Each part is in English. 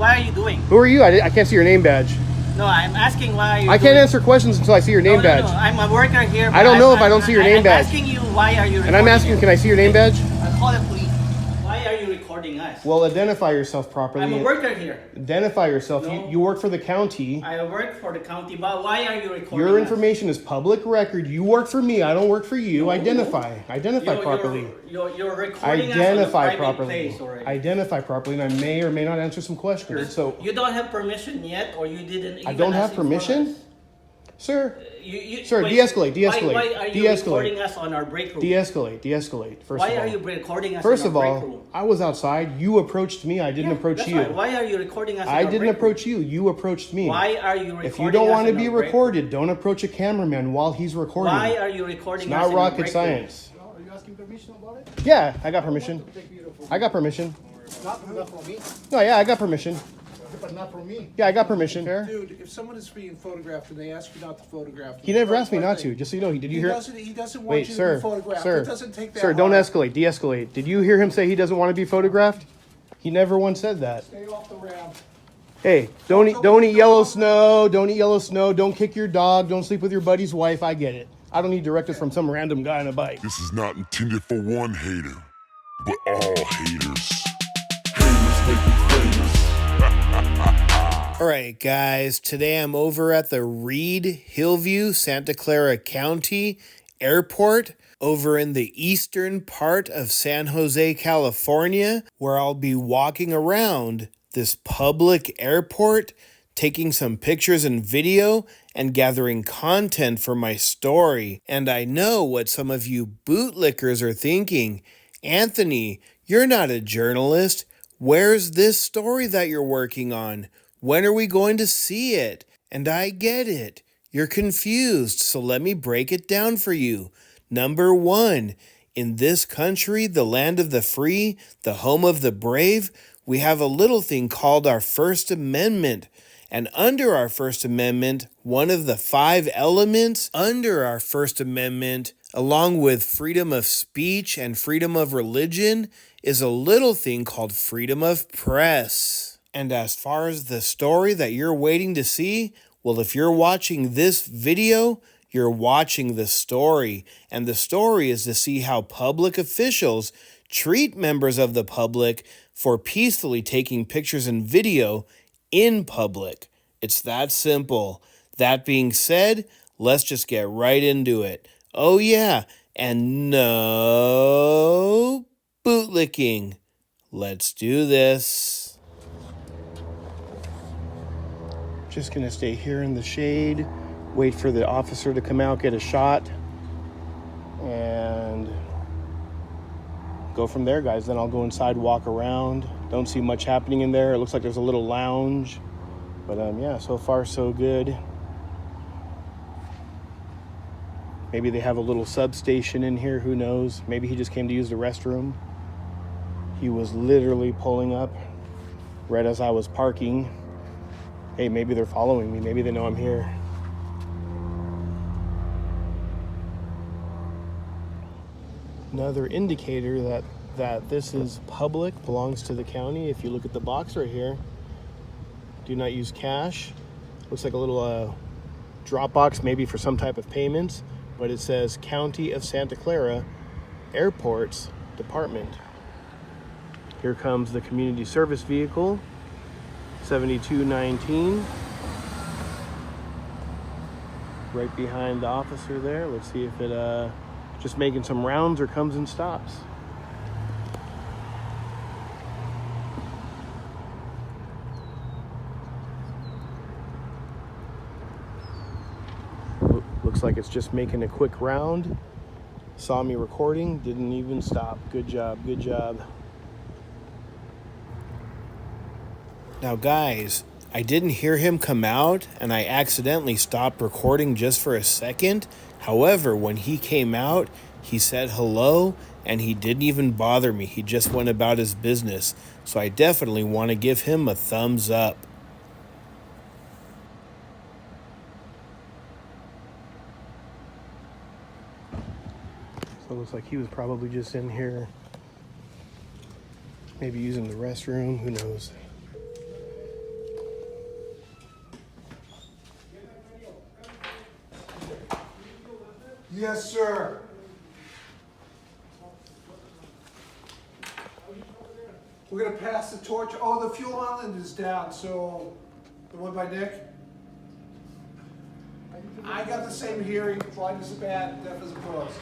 What are you doing? Who are you? I can't see your name badge. No, I'm asking why are you I can't answer questions until I see your name badge. No, I'm a worker here. I don't know if I don't see your name badge. I'm asking you why are you recording And I'm asking, can I see your name badge? I'll call the police. Why are you recording us? Well, identify yourself properly. I'm a worker here. Identify yourself. No. You work for the county. I work for the county, but why are you recording Your us? information is public record. You work for me. I don't work for you. Identify. Identify properly. You're recording Identify us on a private properly. place already. Identify properly, and I may or may not answer some questions. So you don't have permission yet, or you didn't even I don't have ask inform permission? us. Sir, Sir, de-escalate, de-escalate. Why are you recording us on our break room? De-escalate, de-escalate. Why are you recording us First on of our break room? all, I was outside. You approached me. I didn't approach That's you. right. Why are you recording us on I our didn't break approach you. You approached me. room? Why are you recording If you don't want to us be in our break recorded, don't approach a cameraman while he's room? recording. Why are you recording It's us not in our rocket break room? science. Are you asking permission about it? Yeah, I got permission. I got permission. Not from me. No, yeah, I got permission. But not from me. Yeah, I got permission. Dude, if someone is being photographed and they ask you not to photograph them, He never first asked me not thing- to. Just so you know, did you He hear? doesn't want Wait, you to sir, be photographed. sir, It doesn't take that sir, don't hard. escalate. De-escalate. Did you hear him say he doesn't want to be photographed? He never once said that. Stay off the ramp. Hey, don't eat yellow snow. Don't eat yellow snow. Don't kick your dog. Don't sleep with your buddy's wife. I get it. I don't need directives from some random guy on a bike. This is not intended for one hater, but all haters. All right, guys, today I'm over at the Reid, Hillview, Santa Clara County Airport over in the eastern part of San Jose, California, where I'll be walking around this public airport, taking some pictures and video, and gathering content for my story. And I know what some of you bootlickers are thinking. Anthony, you're not a journalist. Where's this story that you're working on? When are we going to see it? And I get it. You're confused, so let me break it down for you. Number one, in this country, the land of the free, the home of the brave, we have a little thing called our First Amendment. And under our First Amendment, one of the 5 elements under our First Amendment, along with freedom of speech and freedom of religion, is a little thing called freedom of press. And as far as the story that you're waiting to see, well, if you're watching this video, you're watching the story. And the story is to see how public officials treat members of the public for peacefully taking pictures and video in public. It's that simple. That being said, let's just get right into it. Oh yeah, and no bootlicking. Let's do this. Just gonna stay here in the shade, wait for the officer to come out, get a shot, and go from there, guys. Then I'll go inside, walk around. Don't see much happening in there. It looks like there's a little lounge, but yeah, so far so good. Maybe they have a little substation in here, who knows? Maybe he just came to use the restroom. He was literally pulling up right as I was parking. Hey, maybe they're following me. Maybe they know I'm here. Another indicator that this is public, belongs to the county. If you look at the box right here, do not use cash. Looks like a little drop box, maybe for some type of payments, but it says County of Santa Clara Airports Department. Here comes the community service vehicle. 7219, right behind the officer there. Let's see if it just making some rounds or comes and stops. Looks like it's just making a quick round. Saw me recording, didn't even stop. Good job, good job. Now guys, I didn't hear him come out and I accidentally stopped recording just for a second. However, when he came out, he said hello and he didn't even bother me. He just went about his business. So I definitely want to give him a thumbs up. So it looks like he was probably just in here, maybe using the restroom, who knows. Yes, sir. We're gonna pass the torch. Oh, the fuel island is down, so the one by Nick. I got the same hearing, blind as a bat, deaf as a post.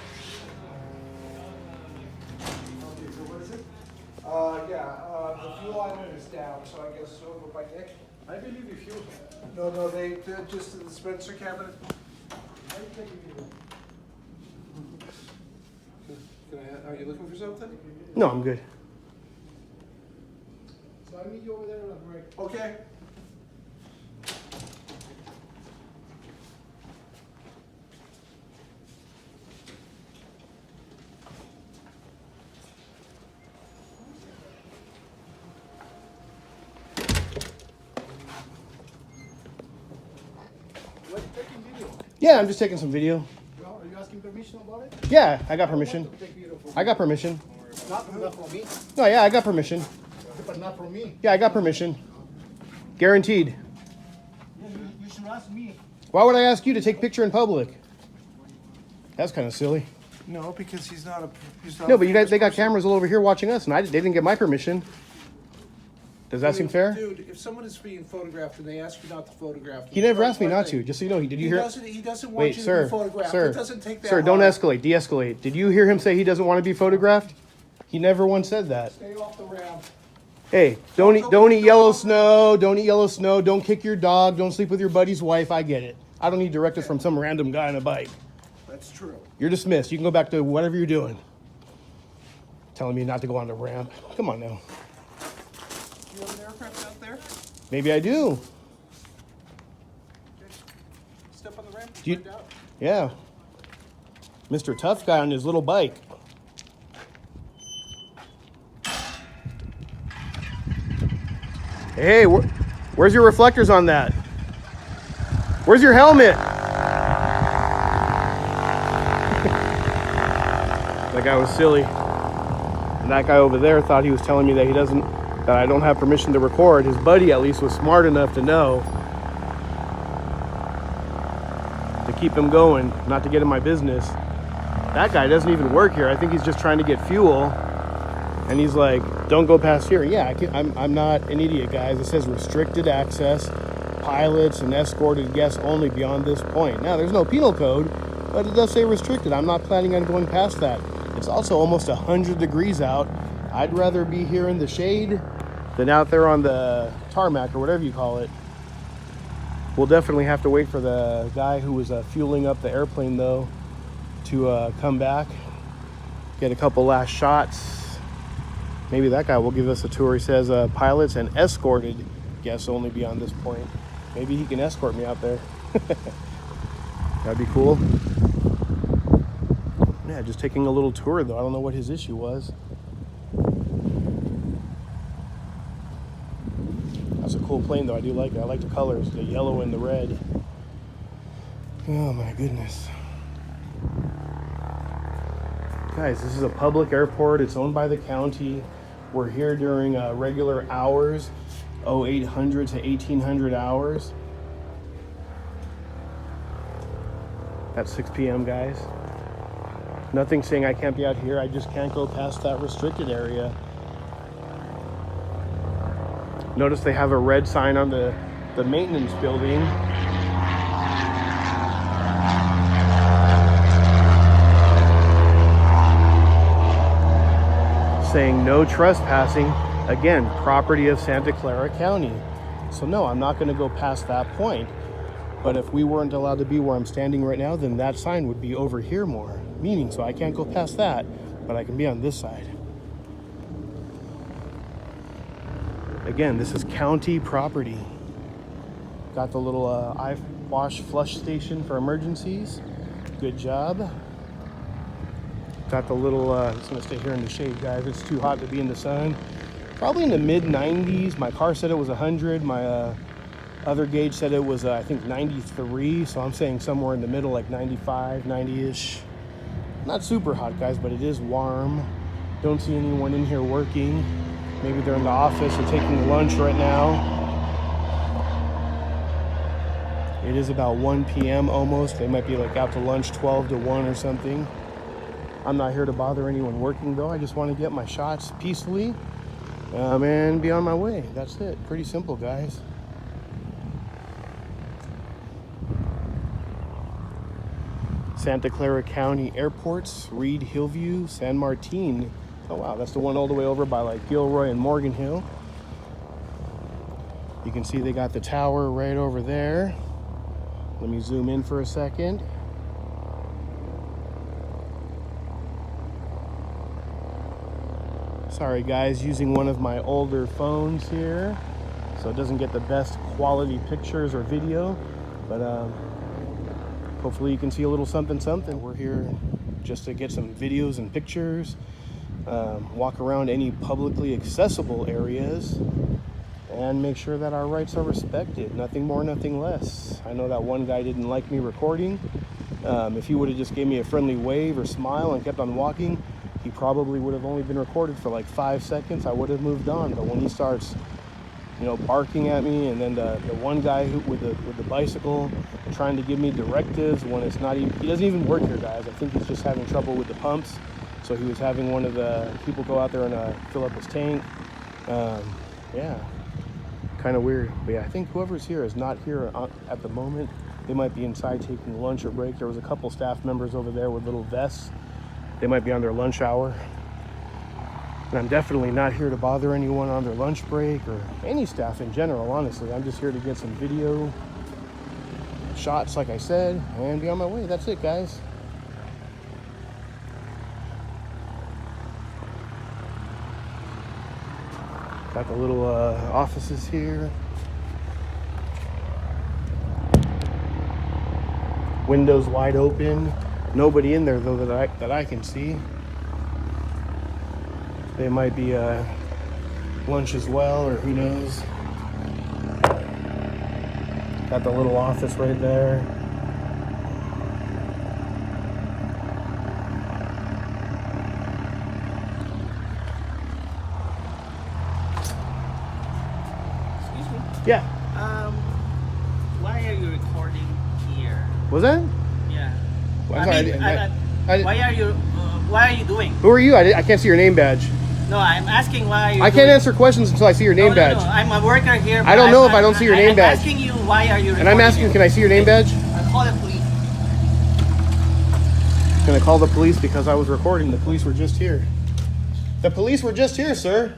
Okay, so what is it? The fuel island is down, so I guess over by Nick. I believe if you No, they're just in the dispenser cabinet. Are you looking for something? No, I'm good. So I meet you over there on a break. Okay. what taking video? Yeah, I'm just taking some video. Well, are you asking permission about it? Yeah, I got permission. Take video for I got permission. not from me, No, yeah, I got permission. but not from me. Yeah, I got permission. Guaranteed. Yeah, you should ask me. Why would I ask you to take picture in public? That's kind of silly. No, because he's not a. No, but you guys, they got cameras all over here watching us, and they didn't get my permission. Does that seem fair? Dude, if someone is being photographed and they ask you not to photograph them, He never that's asked me one not thing. to. Just so you know, did you He hear? doesn't. He doesn't want Wait, you to sir, be photographed. sir, It doesn't take that. sir, don't hard. escalate, de-escalate. Did you hear him say he doesn't want to be photographed? He never once said that. Stay off the ramp. Hey, don't eat yellow snow. Don't eat yellow snow. Don't kick your dog. Don't sleep with your buddy's wife. I get it. I don't need directives from some random guy on a bike. That's true. You're dismissed. You can go back to whatever you're doing. Telling me not to go on the ramp. Come on now. You have an aircraft out there? Maybe I do. Step on the ramp. Do you- Find out. Yeah. Mr. Tough Guy on his little bike. Hey, where's your reflectors on that? Where's your helmet? That guy was silly. And that guy over there thought he was telling me that that I don't have permission to record. His buddy at least was smart enough to know to keep him going, not to get in my business. That guy doesn't even work here. I think he's just trying to get fuel. And he's like, don't go past here. Yeah, I'm not an idiot, guys. It says restricted access, pilots and escorted guests only beyond this point. Now, there's no penal code, but it does say restricted. I'm not planning on going past that. It's also almost 100 degrees out. I'd rather be here in the shade than out there on the tarmac or whatever you call it. We'll definitely have to wait for the guy who was fueling up the airplane, though, to come back, get a couple last shots. Maybe that guy will give us a tour. He says pilots and escorted guests only beyond this point. Maybe he can escort me out there. That'd be cool. Yeah, just taking a little tour, though. I don't know what his issue was. That's a cool plane, though. I do like it. I like the colors, the yellow and the red. Oh, my goodness. Guys, this is a public airport. It's owned by the county. We're here during regular hours, 0800 to 1800 hours. That's 6 p.m., guys. Nothing saying I can't be out here. I just can't go past that restricted area. Notice they have a red sign on the maintenance building. Saying no trespassing. Again, property of Santa Clara County. So no, I'm not going to go past that point. But if we weren't allowed to be where I'm standing right now, then that sign would be over here more. Meaning, so I can't go past that, but I can be on this side. Again, this is county property. Got the little eye wash flush station for emergencies. Good job. Got the little, I'm just gonna stay here in the shade, guys. It's too hot to be in the sun. Probably in the mid 90s. My car said it was 100. My other gauge said it was, I think, 93. So I'm saying somewhere in the middle, like 95, 90-ish. Not super hot, guys, but it is warm. Don't see anyone in here working. Maybe they're in the office or taking lunch right now. It is about 1 p.m. almost. They might be like out to lunch 12 to 1 or something. I'm not here to bother anyone working though. I just want to get my shots peacefully and be on my way. That's it. Pretty simple, guys. Santa Clara County Airports, Reid, Hillview, San Martin. Oh wow, that's the one all the way over by like Gilroy and Morgan Hill. You can see they got the tower right over there. Let me zoom in for a second. Sorry guys, using one of my older phones here, so it doesn't get the best quality pictures or video, but hopefully you can see a little something. We're here just to get some videos and pictures, walk around any publicly accessible areas, and make sure that our rights are respected. Nothing more, nothing less. I know that one guy didn't like me recording. If he would have just gave me a friendly wave or smile and kept on walking, he probably would have only been recorded for like 5 seconds. I would have moved on. But when he starts, you know, barking at me, and then the one guy who with the bicycle trying to give me directives when it's not even, he doesn't even work here, guys. I think he's just having trouble with the pumps. So he was having one of the people go out there and fill up his tank. Yeah, kind of weird. But yeah, I think whoever's here is not here at the moment. They might be inside taking lunch or break. There was a couple staff members over there with little vests. They might be on their lunch hour. And I'm definitely not here to bother anyone on their lunch break or any staff in general, honestly. I'm just here to get some video shots, like I said, and be on my way. That's it, guys. Got the little offices here. Windows wide open. Nobody in there though that I can see. They might be lunch as well, or who knows. Got the little office right there. Excuse me. Yeah. Why are you recording here? Was that? Yeah. I'm sorry, Why are you doing? Who are you? I can't see your name badge. No, I'm asking why are you I can't answer questions until I see your name badge. No, I'm a worker here. I don't know if I don't see your name badge. I'm asking you why are you recording And I'm asking, here? can I see your name badge? I'll call the police. Gonna call the police because I was recording. The police were just here. The police were just here, sir.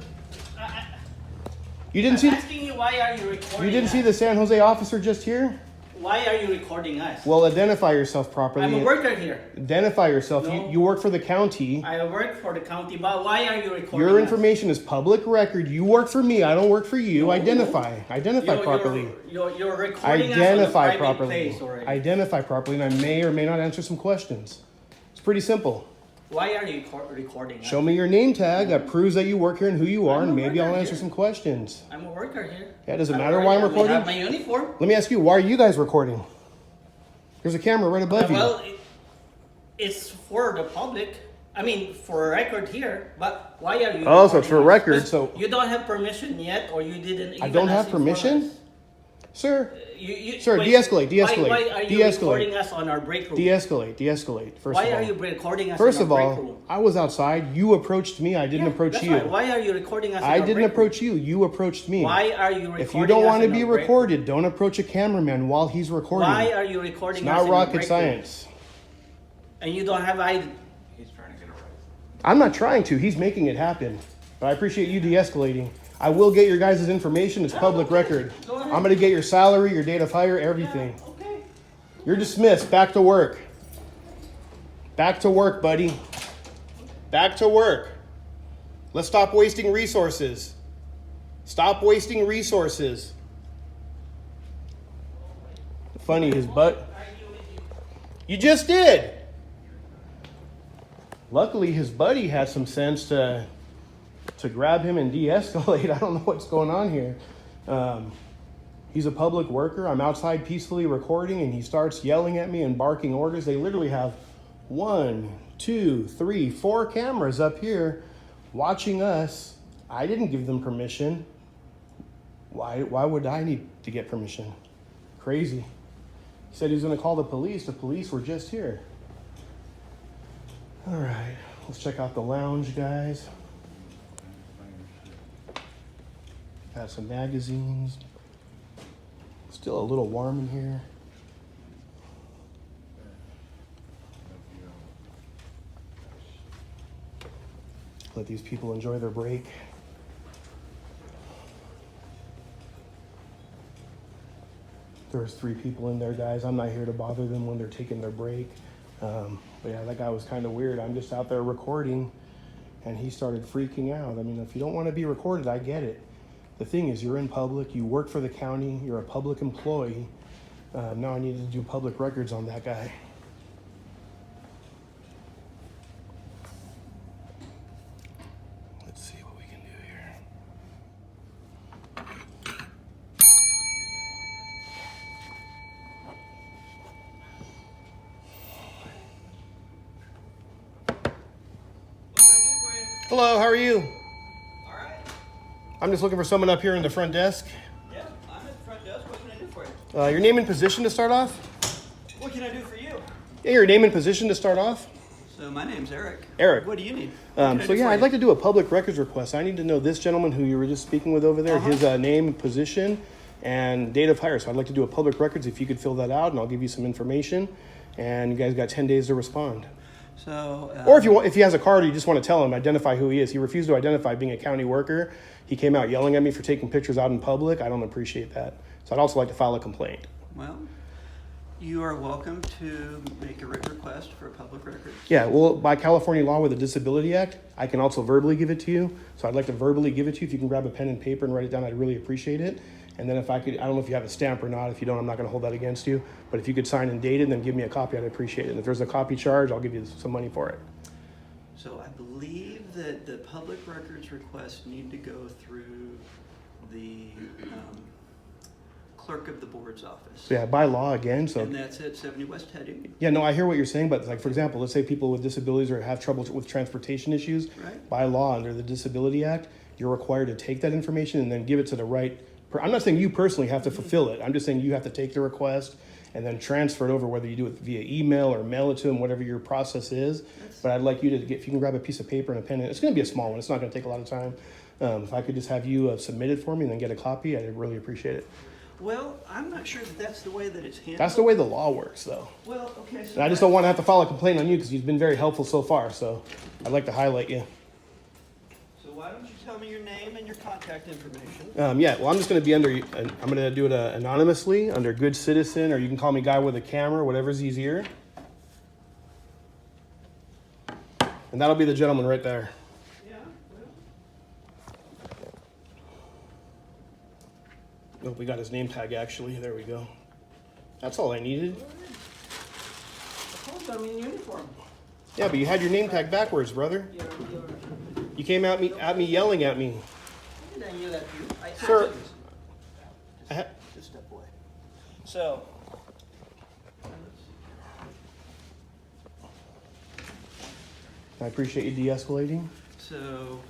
You didn't see? I'm asking you why are you recording You didn't see the San Jose officer just here? Why are you recording us? Well, identify yourself properly. I'm a worker here. Identify yourself. No. You work for the county. I work for the county, but why are you recording Your us? information is public record. You work for me. I don't work for you. Identify. Identify properly. You're recording Identify us on a private properly. place already. Identify properly, and I may or may not answer some questions. It's pretty simple. Why are you recording us? Show me your name tag that proves that you work here and who you are, I'm a and maybe I'll worker answer here. some questions. I'm a worker here. Yeah, does it matter why I'm recording? I have my uniform. Let me ask you, why are you guys recording? There's a camera right above you. Well, it's for the public. I mean, for a record here. But why are you? Oh, so it's for recording us? record, 'Cause so- you don't have permission yet, or you didn't. I even don't have ask inform permission? us. Sir, Sir, de-escalate, de-escalate, Why are you de-escalate. recording us on our break room? de-escalate, first Why of all. are you recording us First on of our all, break room? I was outside. You approached me. I didn't approach That's you. right. Why are you recording us? I on our didn't break approach room? you. You approached me. Why are you recording If you don't us want to in be our break room? recorded, don't approach a cameraman while he's recording. Why are you recording It's us not in our rocket break science. room? And you don't have ID. I'm not trying to. He's making it happen. But I appreciate you de-escalating. I will get your guys' information. It's public record. Go ahead. I'm going to get your salary, your date of hire, everything. Okay. You're dismissed. Back to work. Back to work, buddy. Back to work. Let's stop wasting resources. Stop wasting resources. Funny, his butt. You just did. Luckily, his buddy had some sense to grab him and de-escalate. I don't know what's going on here. He's a public worker. I'm outside peacefully recording, and he starts yelling at me and barking orders. They literally have 1, 2, 3, 4 cameras up here watching us. I didn't give them permission. Why would I need to get permission? Crazy. He said he was going to call the police. The police were just here. All right, let's check out the lounge, guys. Got some magazines. Still a little warm in here. Let these people enjoy their break. There's 3 people in there, guys. I'm not here to bother them when they're taking their break. But yeah, that guy was kind of weird. I'm just out there recording, and he started freaking out. I mean, if you don't want to be recorded, I get it. The thing is, you're in public, you work for the county, you're a public employee. Now I need to do public records on that guy. Let's see what we can do here. Hello, how are you? All right. I'm just looking for someone up here in the front desk. Yeah, I'm at the front desk. What can I do for you? Your name and position to start off? What can I do for you? Yeah, your name and position to start off? So my name's Eric. Eric. What do you need? What can I So do yeah, for I'd you? like to do a public records request. I need to know this gentleman who you were just speaking with over there, his name, position, and date of hire. So I'd like to do a public records if you could fill that out, and I'll give you some information. And you guys got 10 days to respond. So. Or if you want, if he has a card, you just want to tell him, identify who he is. He refused to identify being a county worker. He came out yelling at me for taking pictures out in public. I don't appreciate that. So I'd also like to file a complaint. Well, you are welcome to make a written request for a public record. Yeah, well, by California law with the Disability Act, I can also verbally give it to you. So I'd like to verbally give it to you. If you can grab a pen and paper and write it down, I'd really appreciate it. And then if I could, I don't know if you have a stamp or not. If you don't, I'm not going to hold that against you. But if you could sign and date it and then give me a copy, I'd appreciate it. And if there's a copy charge, I'll give you some money for it. So I believe that the public records requests need to go through the clerk of the board's office. So yeah, by law again. So And that's at 70 West Heading. yeah, no, I hear what you're saying. But like, for example, let's say people with disabilities or have trouble with transportation issues. Right. By law, under the Disability Act, you're required to take that information and then give it to the right. I'm not saying you personally have to fulfill it. I'm just saying you have to take the request and then transfer it over, whether you do it via email or mail it to them, whatever your process is. But I'd like you to get, if you can grab a piece of paper and a pen, and it's going to be a small one. It's not going to take a lot of time. If I could just have you submit it for me and then get a copy, I'd really appreciate it. Well, I'm not sure that that's the way that it's handled. That's the way the law works, though. Well, okay. So And I just don't want to have to file a complaint on you because you've been very helpful so far. So I'd like to highlight you. So why don't you tell me your name and your contact information? Yeah, well, I'm just going to be under, I'm going to do it anonymously under Good Citizen, or you can call me Guy with a Camera, whatever's easier. And that'll be the gentleman right there. Yeah, well. Oh, we got his name tag actually. There we go. That's all I needed. I told you I'm in uniform. Yeah, but you had your name tag backwards, brother. You came at me yelling at me. I didn't yell at you. Sir. Just step away. So. I appreciate you de-escalating. So.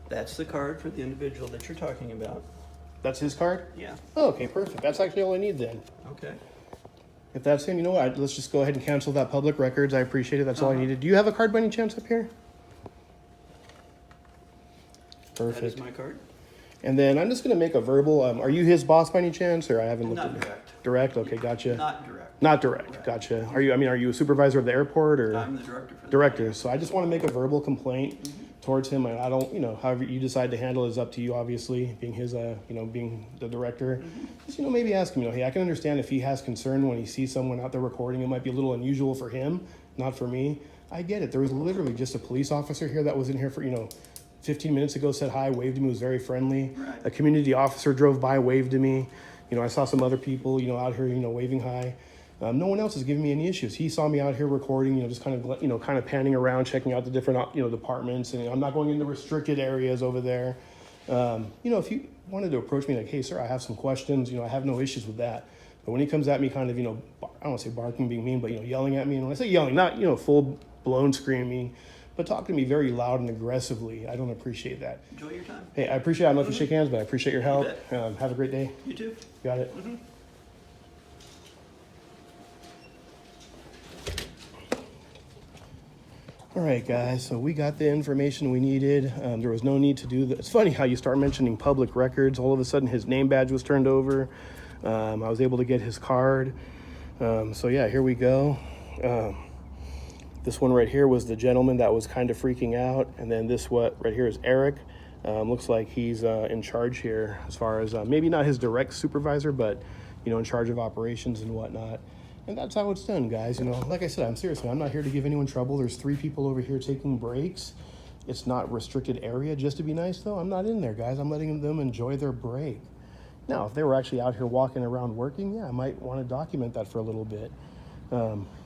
That's the card for the individual that you're talking about. That's his card? Yeah. Oh, okay, perfect. That's actually all I need then. Okay. If that's him, you know what? Let's just go ahead and cancel that public records. I appreciate it. That's all I needed. Do you have a card by any chance up here? Perfect. That is my card. And then I'm just going to make a verbal. Are you his boss by any chance, or I haven't looked Not at direct. Direct? Okay, gotcha. Not direct. Not direct. Gotcha. Are you? I mean, are you a supervisor of the airport or I'm the director for the director? So I just want to make a verbal complaint towards him. And I don't, however you decide to handle it is up to you. Obviously, being his, being the director. Just maybe ask him. Hey, I can understand if he has concern when he sees someone out there recording. It might be a little unusual for him, not for me. I get it. There was literally just a police officer here that was in here for 15 minutes ago, said hi, waved to me, was very friendly. Right. A community officer drove by, waved to me. I saw some other people, out here, waving hi. No one else is giving me any issues. He saw me out here recording, just kind of panning around, checking out the different, departments. And I'm not going into restricted areas over there. If you wanted to approach me like, hey, sir, I have some questions, I have no issues with that. But when he comes at me kind of, I don't want to say barking, being mean, but, yelling at me. And when I say yelling, not, full blown screaming, but talking to me very loud and aggressively. I don't appreciate that. Enjoy your time. Hey, I appreciate it. I don't know if you shake hands, but I appreciate your help. bet. Have a great day. You too. Got it. All right, guys, so we got the information we needed. There was no need to do that. It's funny how you start mentioning public records. All of a sudden, his name badge was turned over. I was able to get his card. So yeah, here we go. This one right here was the gentleman that was kind of freaking out. And then this what right here is Eric. Looks like he's in charge here as far as maybe not his direct supervisor, but, you know, in charge of operations and whatnot. And that's how it's done, guys. You know, like I said, I'm not here to give anyone trouble. There's 3 people over here taking breaks. It's not restricted area. Just to be nice, though, I'm not in there, guys. I'm letting them enjoy their break. Now, if they were actually out here walking around working, yeah, I might want to document that for a little bit.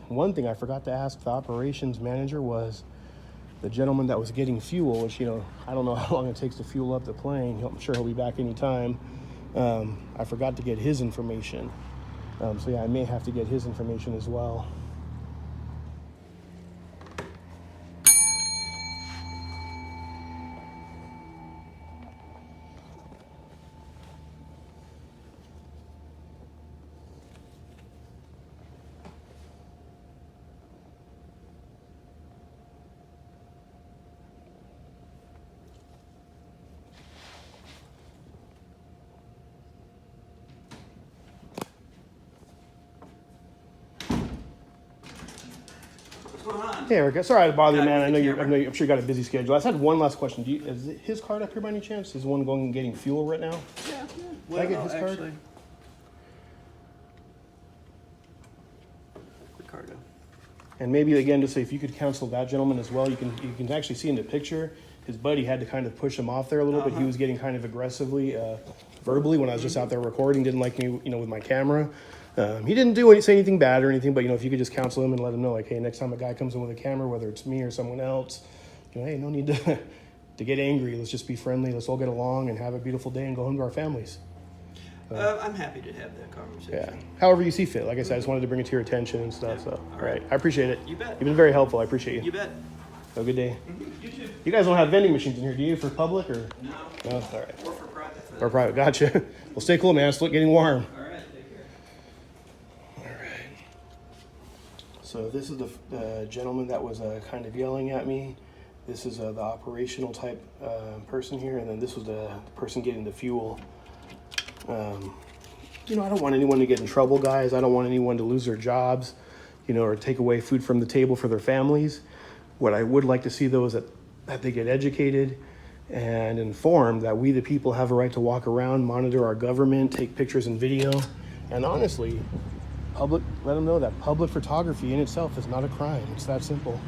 One thing I forgot to ask the operations manager was the gentleman that was getting fuel, which, you know, I don't know how long it takes to fuel up the plane. I'm sure he'll be back anytime. I forgot to get his information. So yeah, I may have to get his information as well. What's going on? Hey, Eric. Sorry to bother you, Got man. it I with know the you're. camera. I'm sure you got a busy schedule. I just had one last question. Is his card up here by any chance? Is one going and getting fuel right now? Yeah. I get his card? actually, Ricardo. And maybe again, just say if you could counsel that gentleman as well. You can actually see in the picture his buddy had to kind of push him off there a little bit. He was getting kind of aggressively, verbally when I was just out there recording. Didn't like me, you know, with my camera. He didn't say anything bad or anything, but you know, if you could just counsel him and let him know, like, hey, next time a guy comes in with a camera, whether it's me or someone else, you know, hey, no need to get angry. Let's just be friendly. Let's all get along and have a beautiful day and go home to our families. I'm happy to have that conversation. Yeah. However you see fit. Like I said, I just wanted to bring it to your attention and stuff. So, all right. I appreciate it. You bet. You've been very helpful. I appreciate you. You bet. Have a good day. You too. You guys don't have vending machines in here, do you, for public or? No. No. All right. Or for private. Or private. Gotcha. Well, stay cool, man. It's getting warm. All right. Take care. All right. So this is the gentleman that was kind of yelling at me. This is the operational type person here, and then this was the person getting the fuel. You know, I don't want anyone to get in trouble, guys. I don't want anyone to lose their jobs, you know, or take away food from the table for their families. What I would like to see, though, is that they get educated and informed that we, the people, have a right to walk around, monitor our government, take pictures and video, and honestly, let them know that public photography in itself is not a crime. It's that simple.